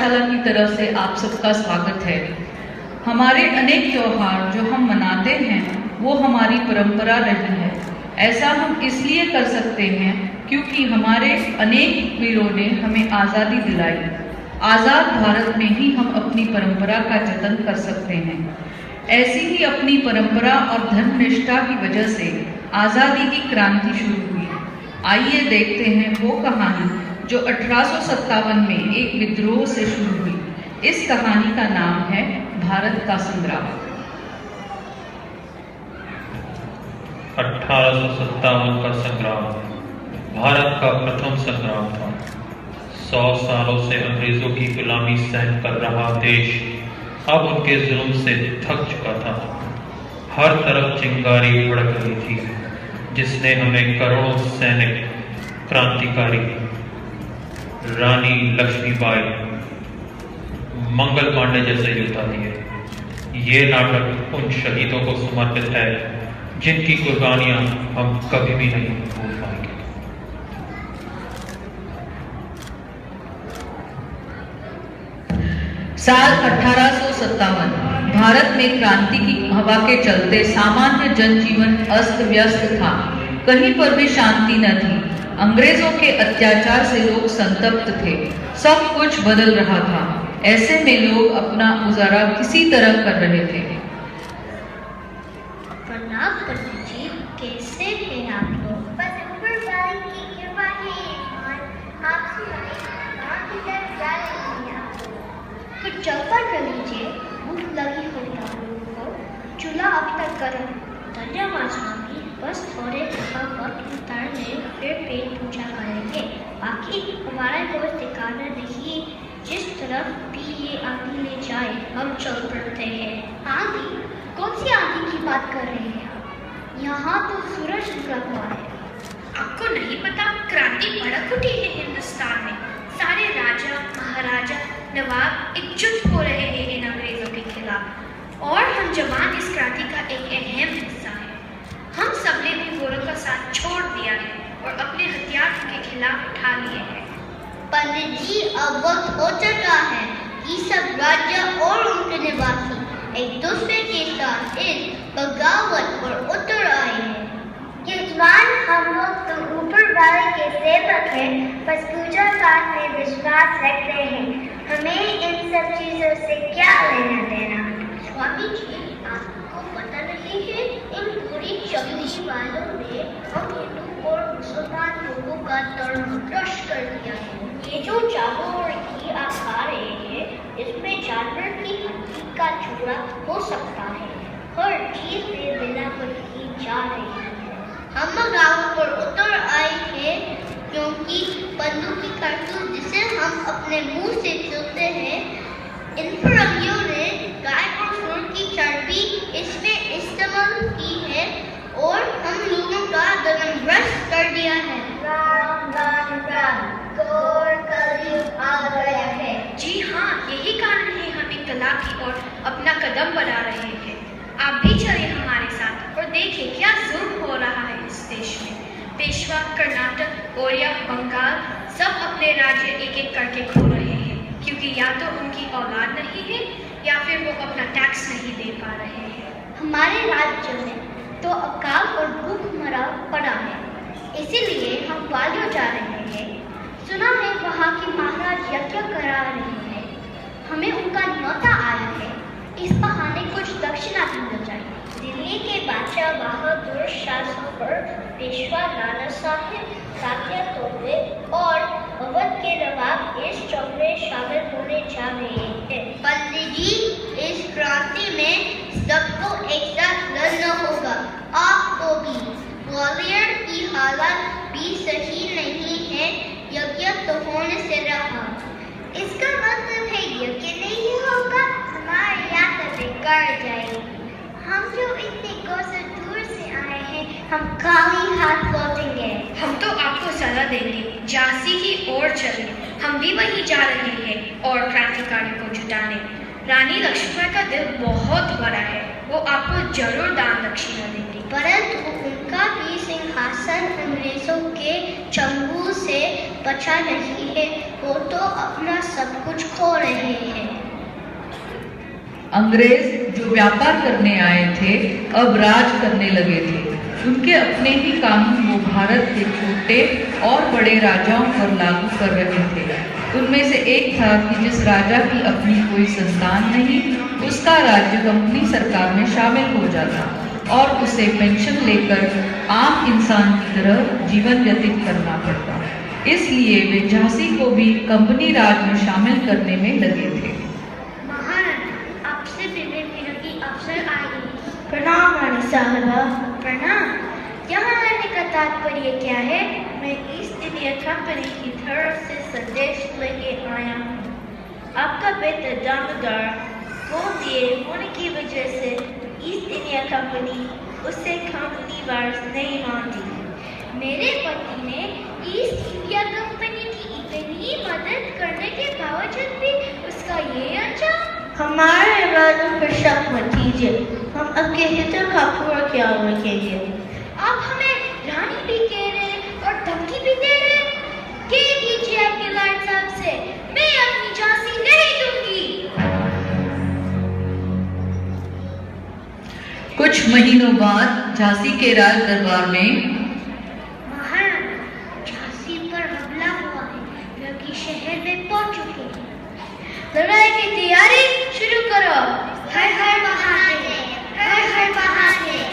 पाठशाला की तरफ से आप सबका स्वागत है। हमारे अनेक त्योहार जो हम मनाते हैं वो हमारी परंपरा रही है। ऐसा हम इसलिए कर सकते हैं क्योंकि हमारे अनेक वीरों ने हमें आज़ादी दिलाई। आज़ाद भारत में ही हम अपनी परंपरा का जतन कर सकते हैं। ऐसी ही अपनी परंपरा और धर्मनिष्ठा की वजह से आज़ादी की क्रांति शुरू हुई। आइए देखते हैं वो कहानी जो 1857 में एक विद्रोह से शुरू हुई। इस कहानी का नाम है भारत का संग्राम। 1857 का संग्राम भारत का प्रथम संग्राम था। 100 सालों से अंग्रेजों की गुलामी सहन कर रहा देश अब उनके जुल्म से थक चुका था। हर तरफ चिंगारी भड़क रही थी जिसने हमें करोड़ों सैनिक, क्रांतिकारी, रानी लक्ष्मीबाई, मंगल पांडे जैसे योद्धा दिए। ये नाटक उन शहीदों को समर्पित है जिनकी कुर्बानियां हम कभी भी नहीं भूल पाएंगे। साल 1857 भारत में क्रांति की हवा के चलते सामान्य जनजीवन अस्त व्यस्त था। कहीं पर भी शांति न थी। अंग्रेजों के अत्याचार से लोग संतप्त थे। सब कुछ बदल रहा था। ऐसे में लोग अपना गुजारा किसी तरह कर रहे थे। प्रणाम पंडित जी, कैसे हैं आप लोग? बस ऊपर वाले की कृपा है। आप सुनाइए, कहाँ किधर जा रही हैं आप? कुछ चौपड़ कर लीजिए, भूख लगी होगी आप लोगों को। चूल्हा अभी तक गर्म। धन्यवाद स्वामी, बस थोड़े वक्त उतारने फिर पेट पूजा करेंगे। बाकी हमारा कोई ठिकाना नहीं, जिस तरफ भी ये आंधी ले जाए हम चल पड़ते हैं। आंधी? कौन सी आंधी की बात कर रहे हैं आप? यहाँ तो सूरज निकला हुआ है। आपको नहीं पता, क्रांति भड़क उठी है हिंदुस्तान में। सारे राजा, महाराजा, नवाब एकजुट हो रहे हैं इन अंग्रेजों के खिलाफ, और हम जवान इस क्रांति का एक अहम हिस्सा है। हम सबने भी गोरों का साथ छोड़ दिया है और अपने हथियार के खिलाफ उठा लिए हैं। पंडित जी, अब वक्त हो चुका है कि सब राज्य और उनके निवासी एक दूसरे के साथ इस बगावत पर उतर आए हैं। यजमान, हम लोग तो ऊपर वाले के सेवक हैं, बस पूजा पाठ में विश्वास रखते हैं। हमें इन सब चीजों से क्या लेना देना? स्वामी जी, आपको पता नहीं है, इन बुरी शक्ति वालों ने हम हिंदू और मुसलमान लोगों का धर्मभ्रश कर दिया है। ये जो चावल घी आप खा रहे हैं, इसमें जानवर की हड्डी का चूरा हो सकता है। हर चीज में मिलावट की जा रही है। हम गांव पर उतर आए हैं क्योंकि बंदूक की कारतूस जिसे हम अपने मुंह से चलते हैं, इन फरंगियों ने गाय और सूअर की चर्बी इसमें इस्तेमाल की है और हम लोगों का धर्मभ्रष्ट कर दिया है। राम राम राम, घोर कलयुग आ गया है। जी हाँ, यही कारण है हम इत्तला की ओर अपना कदम बढ़ा रहे हैं। आप भी चलिए हमारे साथ और देखिए क्या जुल्म हो रहा है इस देश में। पेशवा, कर्नाटक, ओरिया, बंगाल सब अपने राज्य एक एक करके खो रहे हैं क्योंकि या तो उनकी औलाद नहीं है या फिर वो अपना टैक्स नहीं दे पा रहे हैं। हमारे राज्य में तो अकाल और भूखमरा पड़ा है, इसीलिए हम ग्वालियर जा रहे हैं। सुना है वहाँ के महाराज यज्ञ करा रहे हैं। हमें उनका न्योता आया है, इस बहाने कुछ दक्षिणा भी मिल जाए। दिल्ली के बादशाह बहादुर शाह पर पेशवा नाना साहिब, तात्या तोपे और अवध के नवाब इस चौक में शामिल होने जा रहे हैं। पंडित जी, इस क्रांति में सबको एक साथ लड़ना होगा, आपको भी। ग्वालियर की हालत भी सही नहीं है, यज्ञ तो होने से रहा। इसका मतलब है यज्ञ नहीं होगा, हमारी यात्रा बेकार जाएगी। हम जो इतने कोसों दूर से आए हैं, हम खाली हाथ लौटेंगे। हम तो आपको सलाह देंगे, झांसी की ओर चलें। हम भी वहीं जा रहे हैं और क्रांतिकारियों को जुटाने। रानी लक्ष्मीबाई का दिल बहुत बड़ा है, वो आपको जरूर दान दक्षिणा देंगी। परंतु उनका भी सिंहासन अंग्रेजों के चंगुल से बचा नहीं है, वो तो अपना सब कुछ खो रहे अंग्रेज जो व्यापार करने आए थे अब राज करने लगे थे। उनके अपने ही कानून वो भारत के छोटे और बड़े राजाओं पर लागू कर रहे थे। उनमें से एक था कि जिस राजा की अपनी कोई संतान नहीं, उसका राज्य कंपनी सरकार में शामिल हो जाता और उसे पेंशन लेकर आम इंसान की तरह जीवन व्यतीत करना पड़ता। इसलिए वे झांसी को भी कंपनी राज में शामिल करने में लगे थे। महाराज, आपसे मिलने की अवसर आई। प्रणाम रानी साहिबा। प्रणाम। यहाँ आने का तात्पर्य क्या है? मैं ईस्ट इंडिया कंपनी की तरफ से संदेश लेके आया हूँ। आपका बेटा दामोदर को दिए होने की वजह से ईस्ट इंडिया कंपनी उससे कंपनी वार्स नहीं मानती। मेरे पति ने ईस्ट इंडिया कंपनी की इतनी मदद करने के बावजूद भी उसका ये अंजाम। हमारे इरादों पर शक मत कीजिए, हम आपके हितों का पूरा ख्याल रखेंगे। आप हमें रानी भी कह रहे और धमकी भी दे रहे। कह दीजिए आपके लाड साहब से, मैं अपनी झांसी नहीं दूंगी। कुछ महीनों बाद झांसी के राज दरबार में महाराज, झांसी पर हमला हुआ है, लोग शहर में पहुंच चुके हैं। लड़ाई की तैयारी शुरू करो। हर हर महादेव, हर हर महादेव,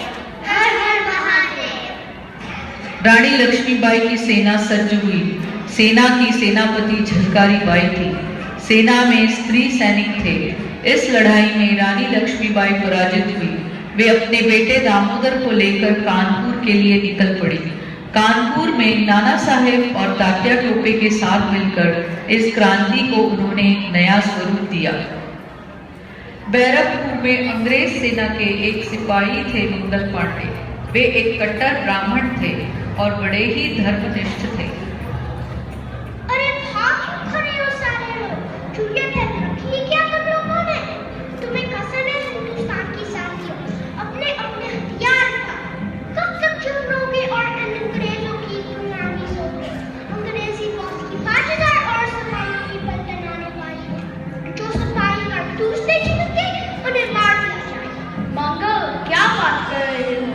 हर हर महादेव। रानी लक्ष्मीबाई की सेना सज्ज हुई। सेना की सेनापति झलकारी बाई थी। सेना में स्त्री सैनिक थे। इस लड़ाई में रानी लक्ष्मीबाई पराजित हुई। वे अपने बेटे दामोदर को लेकर कानपुर के लिए निकल पड़ी। कानपुर में नाना साहेब और तात्या टोपे के साथ मिलकर इस क्रांति को उन्होंने एक नया स्वरूप दिया। बैरकपुर में अंग्रेज सेना के एक सिपाही थे मंगल पांडे। वे एक कट्टर ब्राह्मण थे और बड़े ही धर्मनिष्ठ थे। अरे भाग क्यों खड़े हो सारे लोग? चुड़िया पहन रखी है क्या तुम लोगों ने? तुम्हें कसम है हिंदुस्तान की साथियों, अपने अपने हथियार का। कब तक चुप रहोगे और अंग्रेजों की गुलामी सोओगे? अंग्रेजी फौज की 5000 और सिपाहियों की पलटन आने वाली है। जो सिपाही कारतूस से चिपके उन्हें मार दिया जाए। मंगल, क्या बात कर रहे हो?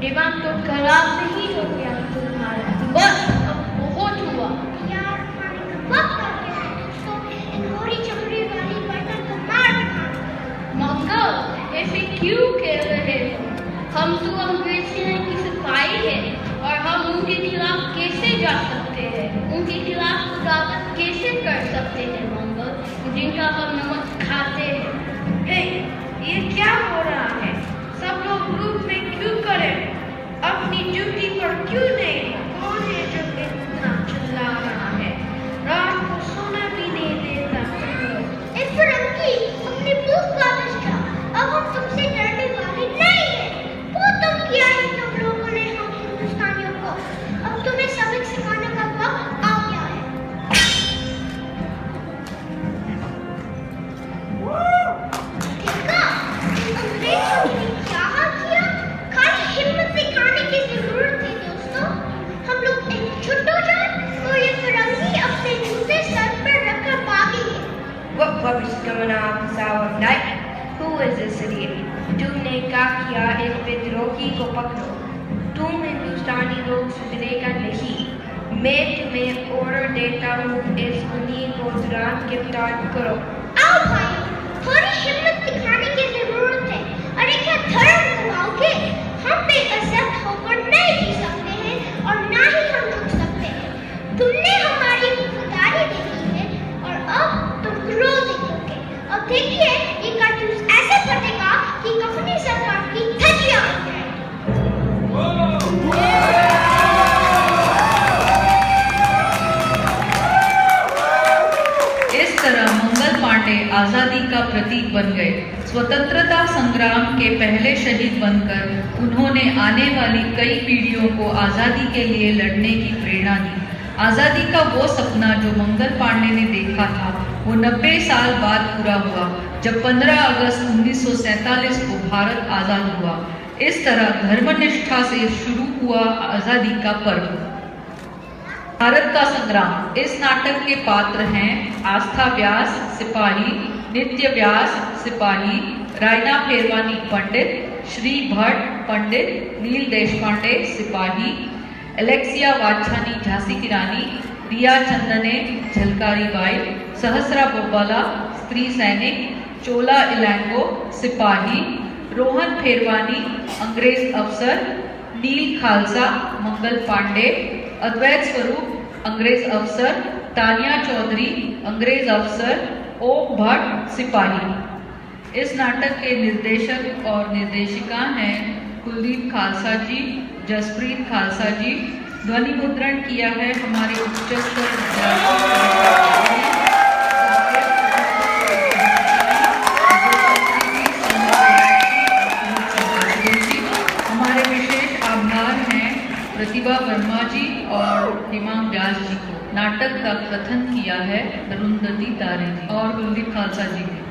दिमाग तो खराब नहीं हो गया तुम्हारा? बस अब बहुत हुआ। यार, खाने का वक्त आ गया है दोस्तों। इन गोरी चमड़ी वाली बर्तन को मार दिखाओ। मंगल, ऐसे क्यों कह रहे हो? हम तो अंग्रेज सेना की सिपाही हैं और हम उनके खिलाफ कैसे जा सकते हैं? उनके खिलाफ बगावत कैसे कर सकते हैं मंगल, जिनका हम नमक खाते हैं? हे, ये क्या हो रहा है? सब लोग ग्रुप में क्यों करें? अपनी ड्यूटी पर क्यों नहीं? कौन है जो इतना चिल्ला रहा है? रात को सोना भी नहीं देता तुम लोग। ए फरंगी, हमने बहुत वापस का। अब हम तुमसे डरने वाले नहीं हैं। बहुत तुम किया है तुम लोगों ने हम हिंदुस्तानियों को। अब तुम्हें सबक सिखाने का वक्त आ गया है। देखा? अंग्रेजों ने क्या हाल किया? खाली हिम्मत दिखाने की जरूरत थी दोस्तों। हम लोग एकजुट हो जाए तो ये फरंगी अपने जूते सर पर रखकर भागेंगे। What rubbish is going on this hour of night? Who is this idiot? तुमने क्या किया? एक विद्रोही को पकड़ो। तुम हिंदुस्तानी लोग सुधरेगा नहीं। मैं तुम्हें ऑर्डर देता हूँ, इस मुनि को तुरंत गिरफ्तार करो। आओ भाई, थोड़ी हिम्मत दिखाने की जरूरत है। अरे क्या धर्म गवाओगे? हम बेइज्जत होकर नहीं जी सकते हैं और ना ही हम झुक सकते हैं। तुमने हमारी वफादारी देखी है और अब तुम क्रोध देखोगे। अब देखिए ये कारतूस ऐसे फटेगा कि कंपनी सरकार की धज्जियां उड़ जाएंगी। इस तरह मंगल पांडे आजादी का प्रतीक बन गए। स्वतंत्रता संग्राम के पहले शहीद बनकर उन्होंने आने वाली कई पीढ़ियों को आजादी के लिए लड़ने की प्रेरणा दी। आजादी का वो सपना जो मंगल पांडे ने देखा था, वो 90 साल बाद पूरा हुआ, जब 15 अगस्त 1947 को भारत आजाद हुआ। इस तरह धर्मनिष्ठा से शुरू हुआ आजादी का पर्व। भारत का संग्राम। इस नाटक के पात्र हैं आस्था व्यास सिपाही, नित्य व्यास सिपाही, रायना फेरवानी पंडित, श्री भट्ट पंडित, नील देशपांडे सिपाही, एलेक्सिया वाछानी झांसी की रानी, रिया चंदने झलकारी बाई, सहस्रा बोब्बाला स्त्री सैनिक, चोला इलैंगो सिपाही, रोहन फेरवानी अंग्रेज अफसर, नील खालसा मंगल पांडे, अद्वैत स्वरूप अंग्रेज अफसर, तानिया चौधरी अंग्रेज अफसर, ओम भट्ट सिपाही। इस नाटक के निर्देशक और निर्देशिका हैं कुलदीप खालसा जी, जसप्रीत खालसा जी। ध्वनि मुद्रण किया है हमारे उच्चतर हमारे विशेष आभार हैं प्रतिभा वर्मा जी और हिमांग व्यास जी को। नाटक का कथन किया है अरुंधति तारे जी और कुलदीप खालसा जी ने।